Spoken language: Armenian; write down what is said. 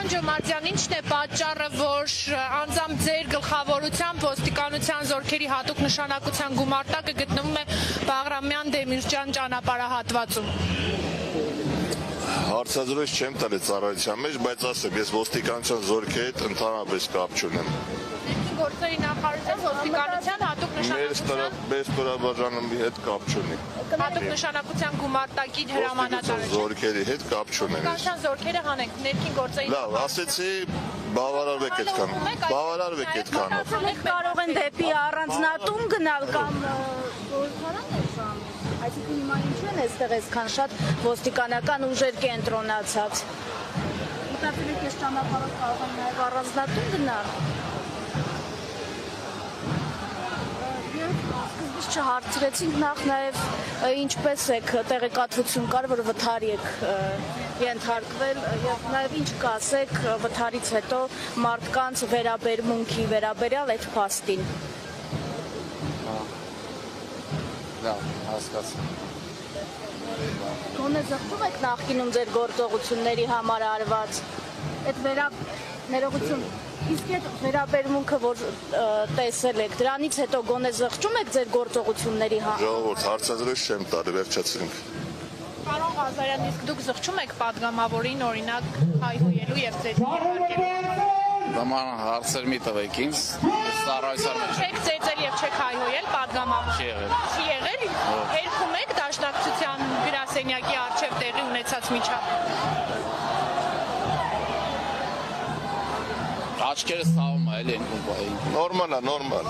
Պարոն Ջոմարտյան, ինչն է պատճառը, որ անձամբ ձեր գլխավորությամբ ոստիկանության զորքերի հատուկ նշանակության գումարտակը գտնվում է Բաղրամյան Դեմիրճյան ճանապարհահատվածում։ Հարցազրույց չեմ տալի ծառայության մեջ, բայց ասեմ, ես ոստիկանության զորքերի հետ ընդհանրապես կապ չունեմ։ Գործերի նախարարության ոստիկանության հատուկ նշանակության Մեր ստորաբաժանումի հետ կապ չունի։ հատուկ նշանակության գումարտակի հրամանատարը։ Զորքերի հետ կապ չունեմ։ Ոստիկանության զորքերը հանենք ներքին գործերի Լավ, ասեցի բավարարվեք այդքան։ Բավարարվեք այդքանով։ Կարող են դեպի առանձնատուն գնալ կամ խորհրդարան է սա։ Այսինքն հիմա ինչու են այստեղ այսքան շատ ոստիկանական ուժեր կենտրոնացած։ Մտածել եք ես ճանապարհով կարող եմ նաև առանձնատուն գնալ։ Սկզբից չհարցրեցինք նախ նաև ինչպես եք տեղեկատվություն կար, որ վթարի եք ենթարկվել եւ նաև ինչ կասեք վթարից հետո մարդկանց վերաբերմունքի վերաբերյալ այդ փաստին։ Լավ, հասկացա։ Գոնե զղջում եք նախկինում ձեր գործողությունների համար արված այդ ներողություն իսկ այդ վերաբերմունքը որ տեսել եք դրանից հետո գոնե զղջում եք ձեր գործողությունների համար։ Ժողովուրդ, հարցազրույց չեմ տալի, վերջացրինք։ Պարոն Ղազարյան, իսկ դուք զղջում եք падգամավորին օրինակ հայհոյելու եւ ձեզի երկարկելու։ Նման հարցեր մի տվեք ինձ, ծառայության մեջ Չեք ծեծել եւ չեք հայհոյել падգամավոր։ չի եղել։ Չի եղել։ Երկում եք դաշնակցության գրասենյակի առջև տեղի ունեցած միջավայր։ Աչքերս ցավում է, էլի ընկում բային։ Նորմալ է, նորմալ։